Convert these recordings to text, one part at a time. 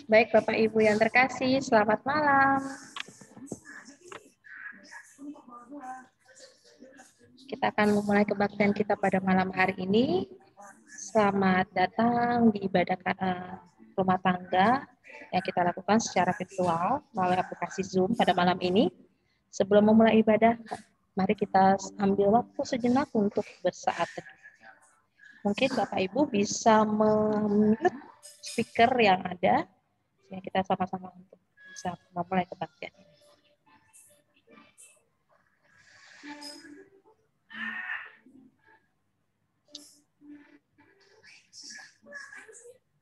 Baik Bapak Ibu yang terkasih, selamat malam. Kita akan memulai kebaktian kita pada malam hari ini. Selamat datang di ibadah rumah tangga yang kita lakukan secara virtual melalui aplikasi Zoom pada malam ini. Sebelum memulai ibadah, mari kita ambil waktu sejenak untuk bersaat teduh. Mungkin Bapak Ibu bisa mute speaker yang ada, sehingga kita sama-sama untuk bisa memulai kebaktian ini.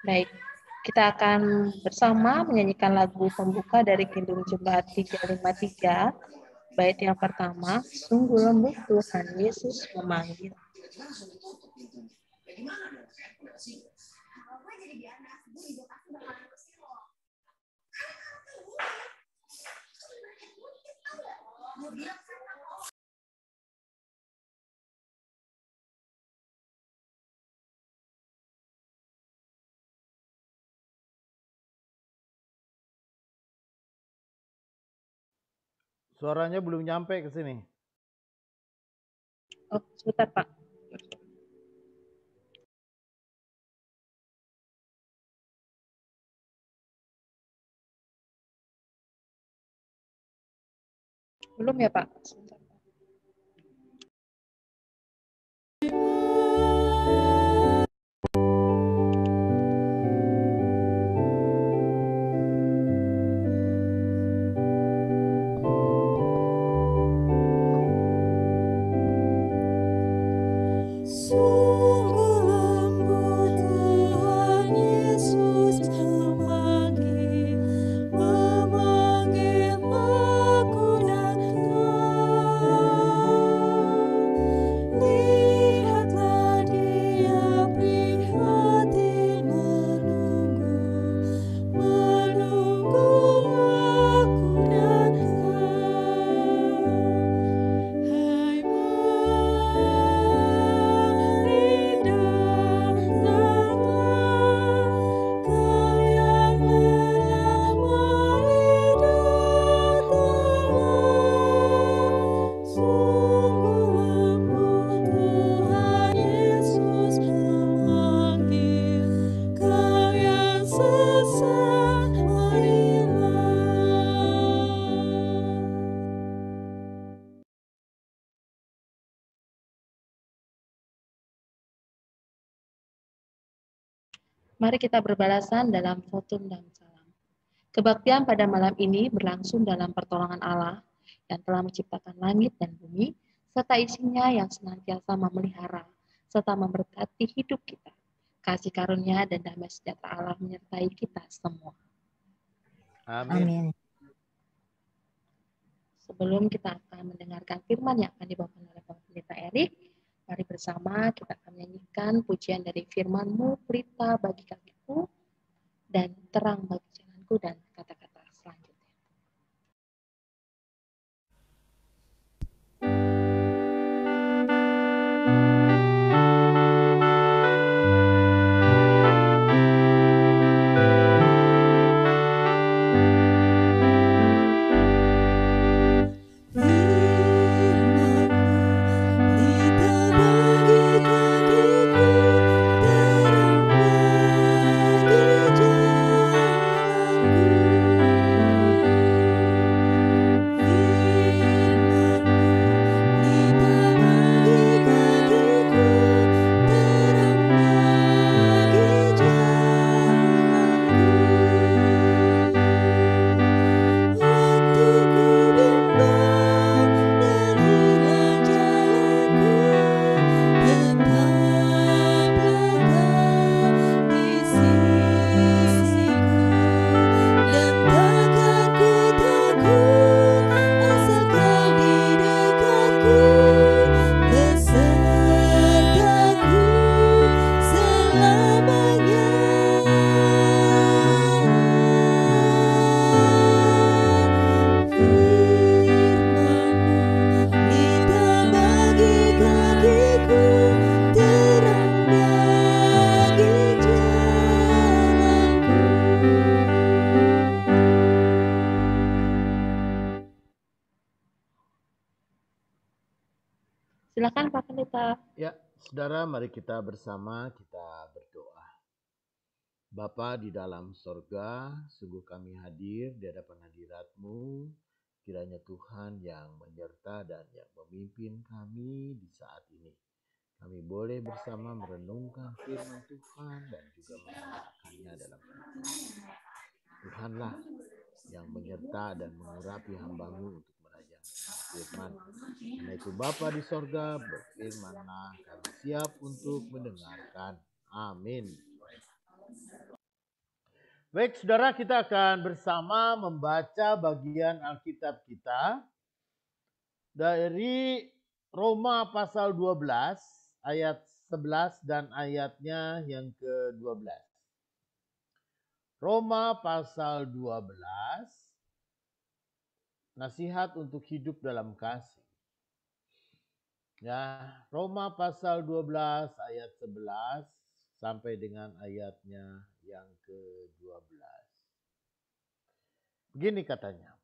Baik, kita akan bersama menyanyikan lagu pembuka dari Kidung Jemaat 353. Bait yang pertama, sungguh lembut Tuhan Yesus memanggil. Suaranya belum nyampe ke sini. Oh, sebentar Pak. Belum ya Pak? Sebentar. Mari kita berbalasan dalam fotum dan salam. Kebaktian pada malam ini berlangsung dalam pertolongan Allah yang telah menciptakan langit dan bumi, serta isinya yang senantiasa memelihara, serta memberkati hidup kita. Kasih karunia dan damai sejahtera Allah menyertai kita semua. Amin. Sebelum kita akan mendengarkan firman yang akan dibawakan oleh Bapak Pendeta Erik, mari bersama kita akan menyanyikan pujian dari firman-Mu, pelita bagi kakiku, dan terang bagi jalanku, dan kata-kata selanjutnya. Terang bagi jalanku. Silakan Pak Pendeta. Ya, saudara, mari kita bersama kita berdoa. Bapa di dalam sorga, sungguh kami hadir di hadapan hadirat-Mu. Kiranya Tuhan yang menyerta dan yang memimpin kami di saat ini. Kami boleh bersama merenungkan firman Tuhan dan juga mengamalkannya dalam hidup kami. Tuhanlah yang menyerta dan mengurapi hamba-Mu untuk merajangkan firman. Karena itu Bapa di sorga, berfirmanlah, kami siap untuk mendengarkan. Amin. Baik saudara, kita akan bersama membaca bagian Alkitab kita dari Roma pasal 12 ayat 11 dan ayatnya yang ke-12. Roma pasal 12, nasihat untuk hidup dalam kasih. Ya, Roma pasal 12 ayat 11 sampai dengan ayatnya yang ke-12. Begini katanya.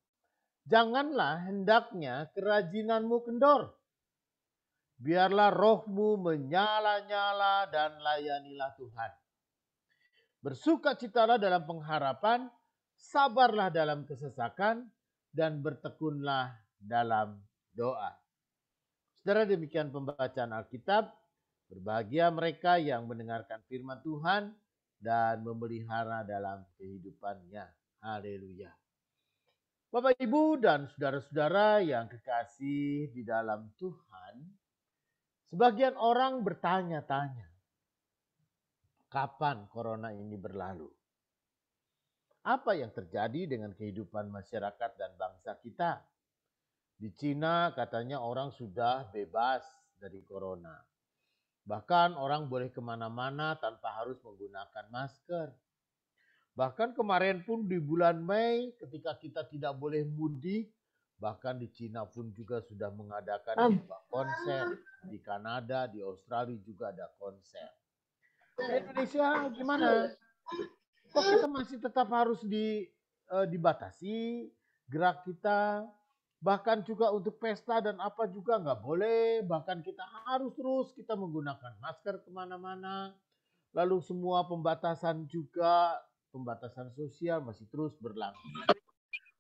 Janganlah hendaknya kerajinanmu kendor. Biarlah rohmu menyala-nyala dan layanilah Tuhan. Bersukacitalah dalam pengharapan, sabarlah dalam kesesakan, dan bertekunlah dalam doa. Saudara, demikian pembacaan Alkitab. Berbahagia mereka yang mendengarkan firman Tuhan dan memelihara dalam kehidupannya. Haleluya. Bapak, Ibu, dan saudara-saudara yang kekasih di dalam Tuhan, sebagian orang bertanya-tanya, kapan corona ini berlalu? Apa yang terjadi dengan kehidupan masyarakat dan bangsa kita? Di Cina katanya orang sudah bebas dari corona. Bahkan orang boleh kemana-mana tanpa harus menggunakan masker. Bahkan kemarin pun di bulan Mei ketika kita tidak boleh mudik, bahkan di Cina pun juga sudah mengadakan konser. Di Kanada, di Australia juga ada konser. Di Indonesia gimana? Kok kita masih tetap harus dibatasi gerak kita? Bahkan juga untuk pesta dan apa juga nggak boleh. Bahkan kita harus terus kita menggunakan masker kemana-mana. Lalu semua pembatasan juga, pembatasan sosial masih terus berlangsung.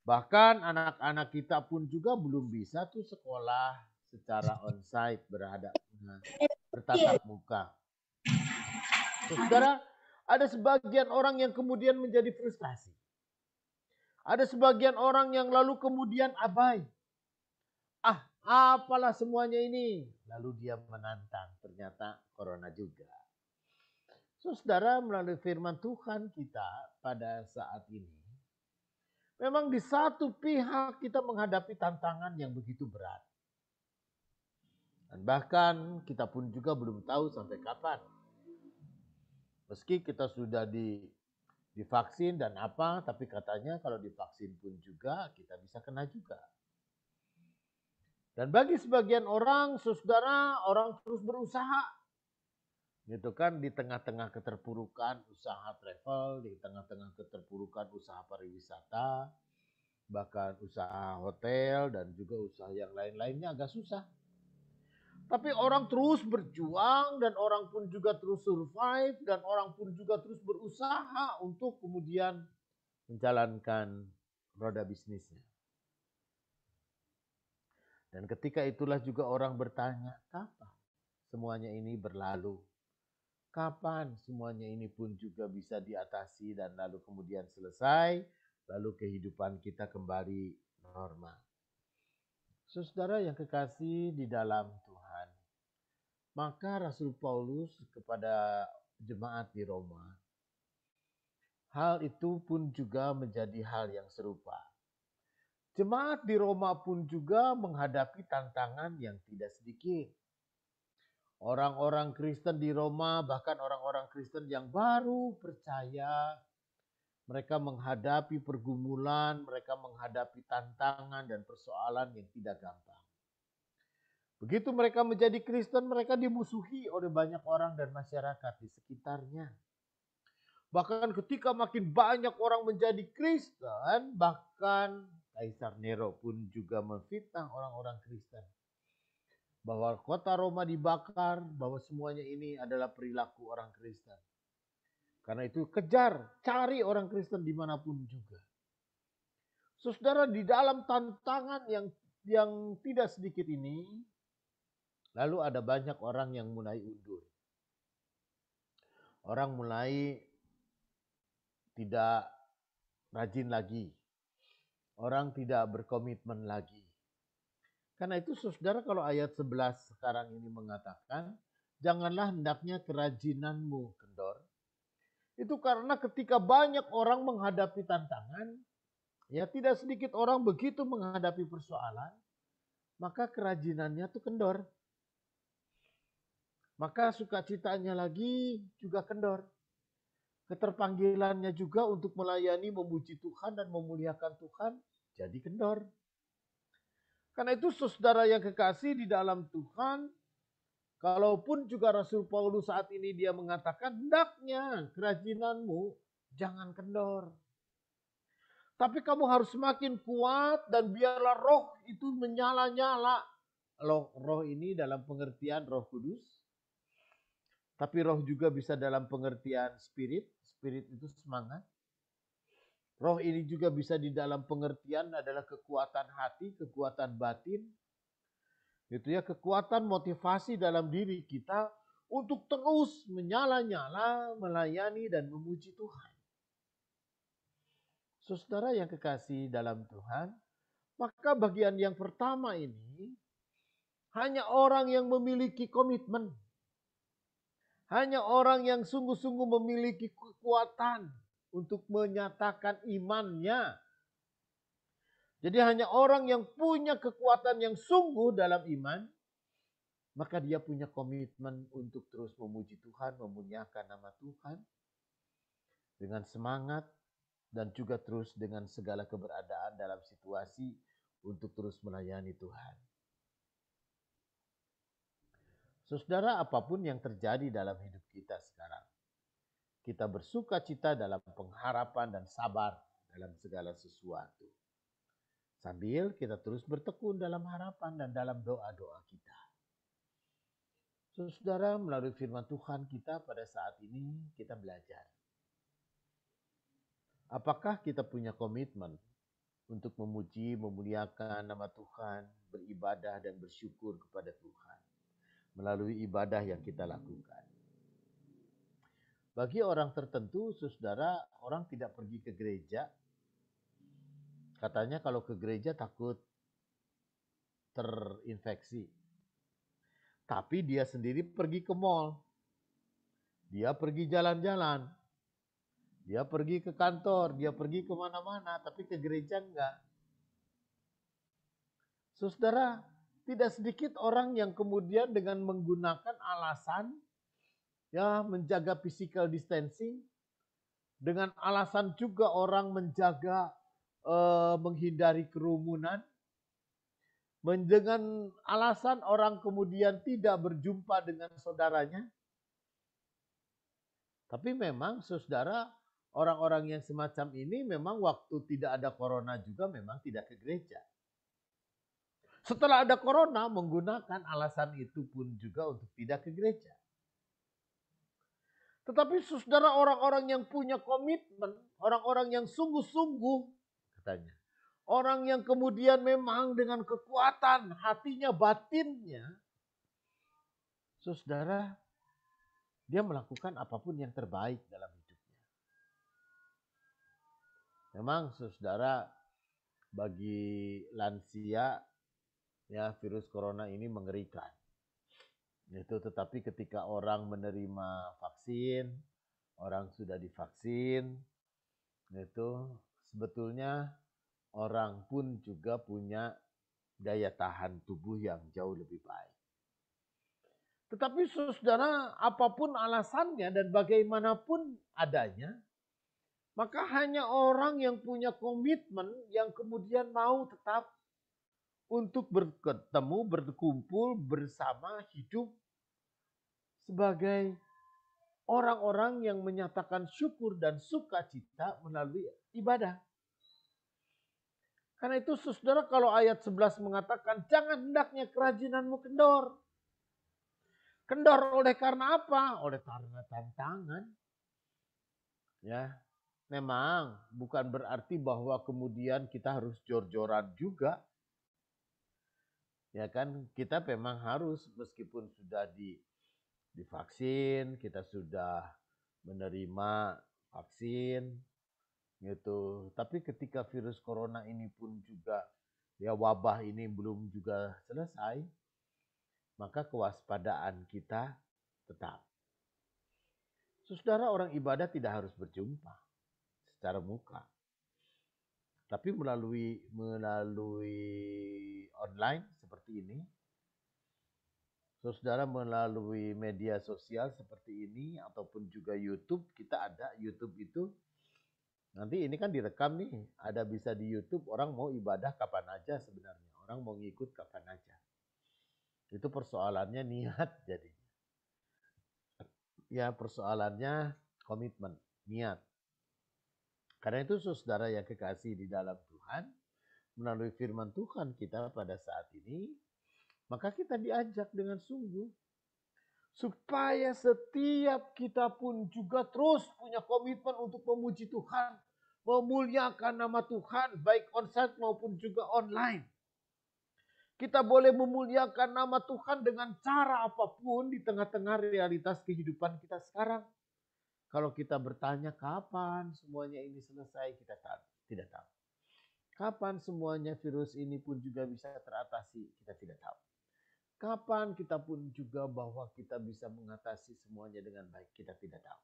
Bahkan anak-anak kita pun juga belum bisa tuh sekolah secara onsite bertatap muka. Saudara, ada sebagian orang yang kemudian menjadi frustasi. Ada sebagian orang yang lalu kemudian abai. Apalah semuanya ini. Lalu dia menantang, ternyata corona juga. Saudara, melalui firman Tuhan kita pada saat ini, memang di satu pihak kita menghadapi tantangan yang begitu berat. Dan bahkan kita pun juga belum tahu sampai kapan. Meski kita sudah divaksin dan apa, tapi katanya kalau divaksin pun juga kita bisa kena juga. Dan bagi sebagian orang, saudara, orang terus berusaha. Gitu kan, di tengah-tengah keterpurukan usaha travel, di tengah-tengah keterpurukan usaha pariwisata, bahkan usaha hotel dan juga usaha yang lain-lainnya agak susah. Tapi orang terus berjuang dan orang pun juga terus survive dan orang pun juga terus berusaha untuk kemudian menjalankan roda bisnisnya. Dan ketika itulah juga orang bertanya, kapan semuanya ini berlalu? Kapan semuanya ini pun juga bisa diatasi dan lalu kemudian selesai, lalu kehidupan kita kembali normal. Saudara yang kekasih di dalam Tuhan, maka Rasul Paulus kepada jemaat di Roma, hal itu pun juga menjadi hal yang serupa. Jemaat di Roma pun juga menghadapi tantangan yang tidak sedikit. Orang-orang Kristen di Roma, bahkan orang-orang Kristen yang baru percaya, mereka menghadapi pergumulan, mereka menghadapi tantangan dan persoalan yang tidak gampang. Begitu mereka menjadi Kristen, mereka dimusuhi oleh banyak orang dan masyarakat di sekitarnya. Bahkan ketika makin banyak orang menjadi Kristen, bahkan Kaisar Nero pun juga memfitnah orang-orang Kristen. bahwa kota Roma dibakar, bahwa semuanya ini adalah perilaku orang Kristen. Karena itu kejar, cari orang Kristen dimanapun juga. Saudara, di dalam tantangan yang tidak sedikit ini, lalu ada banyak orang yang mulai undur. Orang mulai tidak rajin lagi. Orang tidak berkomitmen lagi. Karena itu saudara, kalau ayat 11 sekarang ini mengatakan, janganlah hendaknya kerajinanmu kendor. Itu karena ketika banyak orang menghadapi tantangan, ya tidak sedikit orang begitu menghadapi persoalan, maka kerajinannya tuh kendor. Maka sukacitanya lagi juga kendor. Keterpanggilannya juga untuk melayani, memuji Tuhan dan memuliakan Tuhan jadi kendor. Karena itu saudara yang kekasih di dalam Tuhan, kalaupun juga Rasul Paulus saat ini dia mengatakan, hendaknya kerajinanmu jangan kendor. Tapi kamu harus semakin kuat dan biarlah roh itu menyala-nyala. Roh ini dalam pengertian Roh Kudus. Tapi roh juga bisa dalam pengertian spirit. Spirit itu semangat. Roh ini juga bisa di dalam pengertian adalah kekuatan hati, kekuatan batin. Itu ya, kekuatan motivasi dalam diri kita untuk terus menyala-nyala, melayani dan memuji Tuhan. Saudara yang kekasih dalam Tuhan, maka bagian yang pertama ini hanya orang yang memiliki komitmen. Hanya orang yang sungguh-sungguh memiliki kekuatan untuk menyatakan imannya. Jadi hanya orang yang punya kekuatan yang sungguh dalam iman, maka dia punya komitmen untuk terus memuji Tuhan, memuliakan nama Tuhan dengan semangat dan juga terus dengan segala keberadaan dalam situasi untuk terus melayani Tuhan. Saudara, apapun yang terjadi dalam hidup kita sekarang, kita bersuka cita dalam pengharapan dan sabar dalam segala sesuatu. Sambil kita terus bertekun dalam harapan dan dalam doa-doa kita. Saudara, melalui firman Tuhan kita pada saat ini kita belajar. Apakah kita punya komitmen untuk memuji, memuliakan nama Tuhan, beribadah dan bersyukur kepada Tuhan melalui ibadah yang kita lakukan. Bagi orang tertentu, saudara, orang tidak pergi ke gereja. Katanya kalau ke gereja takut terinfeksi. Tapi dia sendiri pergi ke mall. Dia pergi jalan-jalan. Dia pergi ke kantor, dia pergi kemana-mana, tapi ke gereja enggak. Saudara, tidak sedikit orang yang kemudian dengan menggunakan alasan ya menjaga physical distancing, dengan alasan juga orang menjaga menghindari kerumunan, dengan alasan orang kemudian tidak berjumpa dengan saudaranya. Tapi memang saudara, orang-orang yang semacam ini memang waktu tidak ada corona juga memang tidak ke gereja. Setelah ada corona menggunakan alasan itu pun juga untuk tidak ke gereja. Tetapi saudara, orang-orang yang punya komitmen, orang-orang yang sungguh-sungguh katanya, orang yang kemudian memang dengan kekuatan hatinya, batinnya, saudara, dia melakukan apapun yang terbaik dalam hidupnya. Memang saudara, bagi lansia ya virus corona ini mengerikan. Itu tetapi ketika orang menerima vaksin, orang sudah divaksin, itu sebetulnya orang pun juga punya daya tahan tubuh yang jauh lebih baik. Tetapi saudara, apapun alasannya dan bagaimanapun adanya, maka hanya orang yang punya komitmen yang kemudian mau tetap untuk bertemu, berkumpul bersama, hidup sebagai orang-orang yang menyatakan syukur dan sukacita melalui ibadah. Karena itu saudara, kalau ayat 11 mengatakan jangan hendaknya kerajinanmu kendor. Kendor oleh karena apa? Oleh karena tantangan. Ya, memang bukan berarti bahwa kemudian kita harus jor-joran juga. Ya kan, kita memang harus, meskipun sudah divaksin, kita sudah menerima vaksin gitu. Tapi ketika virus corona ini pun juga, ya wabah ini belum juga selesai, maka kewaspadaan kita tetap. Saudara, orang ibadah tidak harus berjumpa secara muka, tapi melalui online seperti ini, saudara, melalui media sosial seperti ini, ataupun juga YouTube. Kita ada YouTube itu, nanti ini kan direkam nih, ada bisa di YouTube. Orang mau ibadah kapan aja sebenarnya, orang mau ngikut kapan aja. Itu persoalannya niat jadi. Ya, persoalannya komitmen, niat. Karena itu saudara yang kekasih di dalam Tuhan, melalui firman Tuhan kita pada saat ini, maka kita diajak dengan sungguh supaya setiap kita pun juga terus punya komitmen untuk memuji Tuhan, memuliakan nama Tuhan, baik onsite maupun juga online. Kita boleh memuliakan nama Tuhan dengan cara apapun di tengah-tengah realitas kehidupan kita sekarang. Kalau kita bertanya kapan semuanya ini selesai, kita tidak tahu. Kapan semuanya virus ini pun juga bisa teratasi, kita tidak tahu. Kapan kita pun juga bahwa kita bisa mengatasi semuanya dengan baik, kita tidak tahu.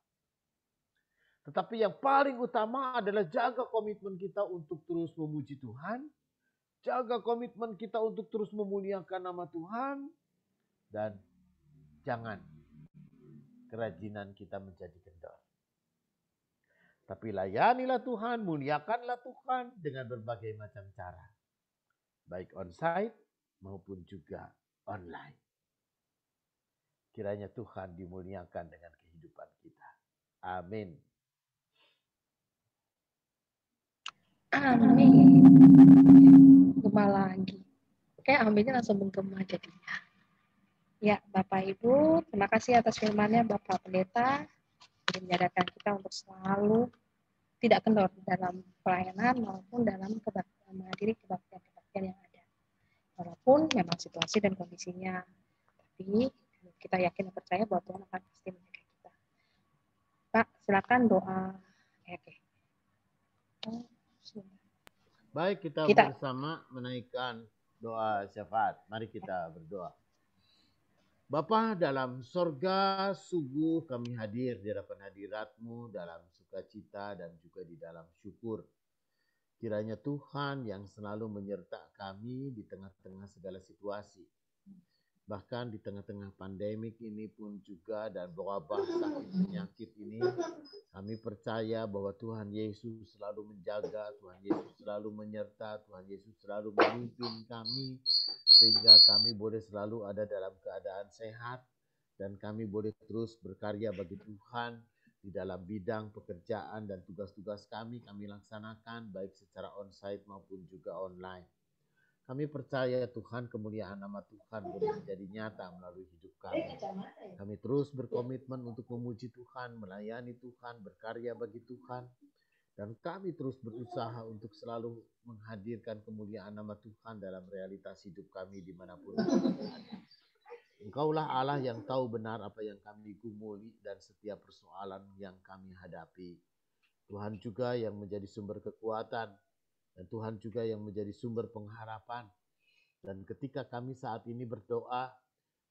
Tetapi yang paling utama adalah jaga komitmen kita untuk terus memuji Tuhan, jaga komitmen kita untuk terus memuliakan nama Tuhan, dan jangan kerajinan kita menjadi kendor. Tapi layanilah Tuhan, muliakanlah Tuhan dengan berbagai macam cara. Baik onsite maupun juga online. Kiranya Tuhan dimuliakan dengan kehidupan kita. Amin. Amin. Gema lagi. Oke, aminnya langsung menggema jadinya. Ya, Bapak Ibu, terima kasih atas firman-Nya Bapak Pendeta. Menyadarkan kita untuk selalu tidak kendor dalam pelayanan maupun dalam kebaktian, menghadiri kebaktian-kebaktian yang ada. Walaupun memang situasi dan kondisinya, tapi kita yakin dan percaya bahwa Tuhan akan pasti menjaga kita. Pak, silakan doa. Oke. Baik, kita bersama menaikkan doa syafaat. Mari kita berdoa. Bapa dalam sorga, sungguh kami hadir di hadapan hadirat-Mu dalam sukacita dan juga di dalam syukur. Kiranya Tuhan yang selalu menyertai kami di tengah-tengah segala situasi. Bahkan di tengah-tengah pandemik ini pun juga dan wabah sakit penyakit ini, kami percaya bahwa Tuhan Yesus selalu menjaga, Tuhan Yesus selalu menyertai, Tuhan Yesus selalu memimpin kami, sehingga kami boleh selalu ada dalam keadaan sehat, dan kami boleh terus berkarya bagi Tuhan di dalam bidang pekerjaan dan tugas-tugas kami laksanakan baik secara onsite maupun juga online. Kami percaya Tuhan, kemuliaan nama Tuhan boleh menjadi nyata melalui hidup kami. Kami terus berkomitmen untuk memuji Tuhan, melayani Tuhan, berkarya bagi Tuhan. Dan kami terus berusaha untuk selalu menghadirkan kemuliaan nama Tuhan dalam realitas hidup kami dimanapun kami berada. Engkaulah Allah yang tahu benar apa yang kami gumuli dan setiap persoalan yang kami hadapi. Tuhan juga yang menjadi sumber kekuatan, dan Tuhan juga yang menjadi sumber pengharapan. Dan ketika kami saat ini berdoa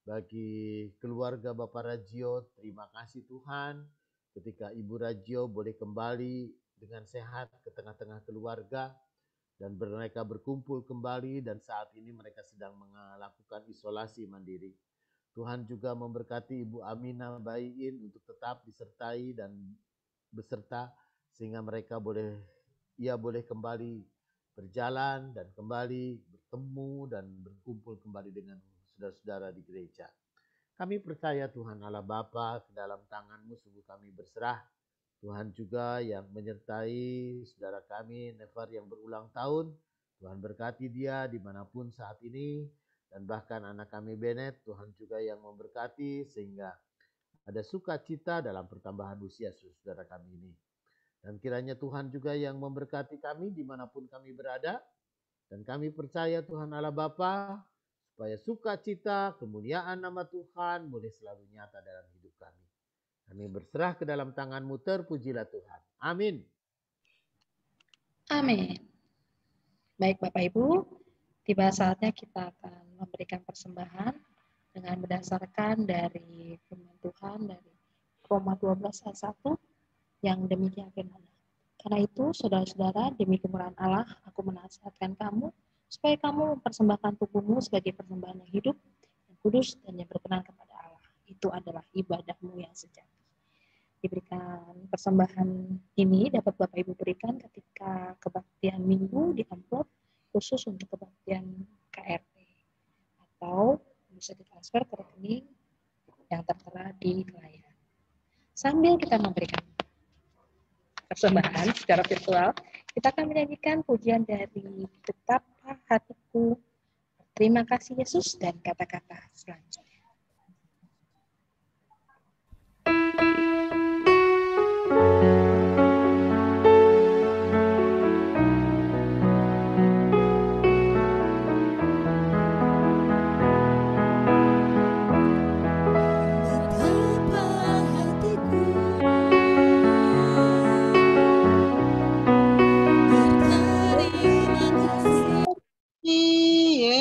bagi keluarga Bapak Rajio, terima kasih Tuhan. Ketika Ibu Rajio boleh kembali dengan sehat ke tengah-tengah keluarga, dan mereka berkumpul kembali, dan saat ini mereka sedang melakukan isolasi mandiri. Tuhan juga memberkati Ibu Aminah Bayin untuk tetap disertai dan beserta, sehingga mereka boleh kembali berjalan dan kembali bertemu dan berkumpul kembali dengan saudara-saudara di gereja. Kami percaya Tuhan Allah Bapa, ke dalam tangan-Mu sungguh kami berserah. Tuhan juga yang menyertai saudara kami Nevar yang berulang tahun, Tuhan berkati dia dimanapun saat ini. Dan bahkan anak kami Bennett, Tuhan juga yang memberkati sehingga ada sukacita dalam pertambahan usia saudara kami ini. Dan kiranya Tuhan juga yang memberkati kami dimanapun kami berada. Dan kami percaya Tuhan Allah Bapa, supaya sukacita, kemuliaan nama Tuhan boleh selalu nyata dalam hidup kami. Kami berserah ke dalam tangan-Mu, terpujilah Tuhan. Amin. Amin. Baik Bapak Ibu, tiba saatnya kita akan memberikan persembahan dengan berdasarkan dari firman Tuhan dari Roma 12 ayat 1 yang demikian firman. Karena itu, saudara-saudara, demi kemurahan Allah, aku menasihatkan kamu supaya kamu mempersembahkan tubuhmu sebagai persembahan yang hidup, yang kudus, dan yang berkenan kepada Allah. Itu adalah ibadahmu yang sejati. Diberikan persembahan ini dapat Bapak Ibu berikan ketika kebaktian minggu di amplop khusus untuk kebaktian KRT, atau bisa ditransfer ke rekening yang tertera di layar. Sambil kita memberikan persembahan secara virtual, kita akan menyanyikan pujian dari Betapa Hatiku Terima Kasih Yesus dan kata-kata selanjutnya.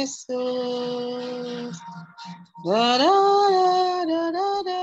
Yesus. Da, da, da, da, da.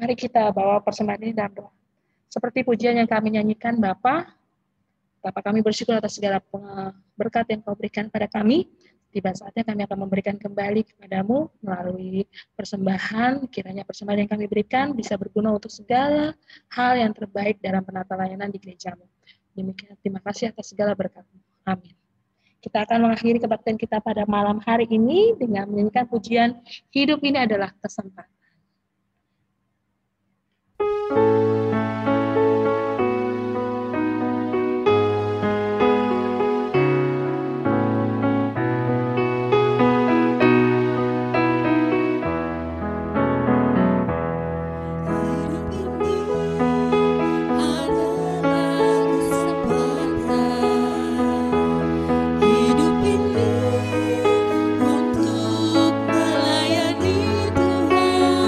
Mari kita bawa persembahan ini dalam doa. Seperti pujian yang kami nyanyikan, Bapa kami bersyukur atas segala berkat yang Kau berikan pada kami. Tiba saatnya kami akan memberikan kembali kepadamu melalui persembahan. Kiranya persembahan yang kami berikan bisa berguna untuk segala hal yang terbaik dalam penata layanan di gerejamu. Demikian, terima kasih atas segala berkat-Mu. Amin. Kita akan mengakhiri kebaktian kita pada malam hari ini dengan menyanyikan pujian Hidup Ini Adalah Kesempatan. Hidup ini untuk melayani Tuhan.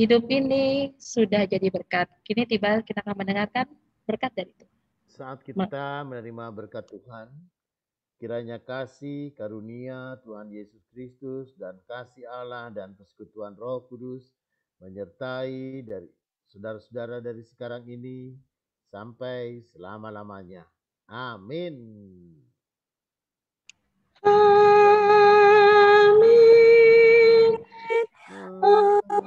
Hidup ini sudah jadi berkat. Kini tiba kita akan mendengarkan berkat dari Tuhan. Saat kita menerima berkat Tuhan, kiranya kasih karunia Tuhan Yesus Kristus dan kasih Allah dan persekutuan Roh Kudus menyertai dari saudara-saudara dari sekarang ini sampai selama-lamanya. Amin. Amin. Amin.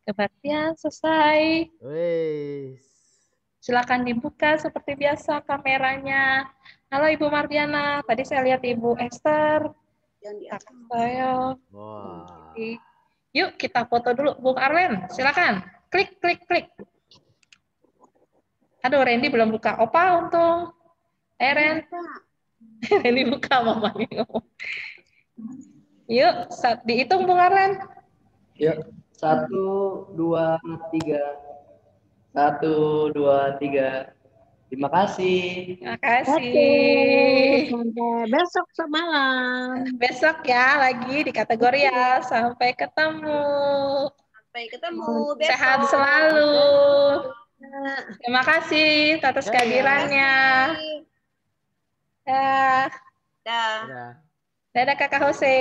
Kebaktian selesai. Wes. Silakan dibuka seperti biasa kameranya. Halo Ibu Mardiana, tadi saya lihat Ibu Esther. Saya. Wah. Yuk kita foto dulu, Bung Arlen. Silakan. Klik, klik, klik. Aduh, Randy belum buka. Opa untung. Ren. Randy buka, Mama. Yuk, dihitung Bung Arlen. Yuk, 1, 2, 3. 1, 2, 3. Terima kasih. Terima kasih. Oke, sampai besok semalam. Besok ya lagi di kategori ya. Sampai ketemu. Sampai ketemu besok. Sehat selalu. Terima kasih atas kehadirannya. Dah. Dah. Dadah Kakak Jose.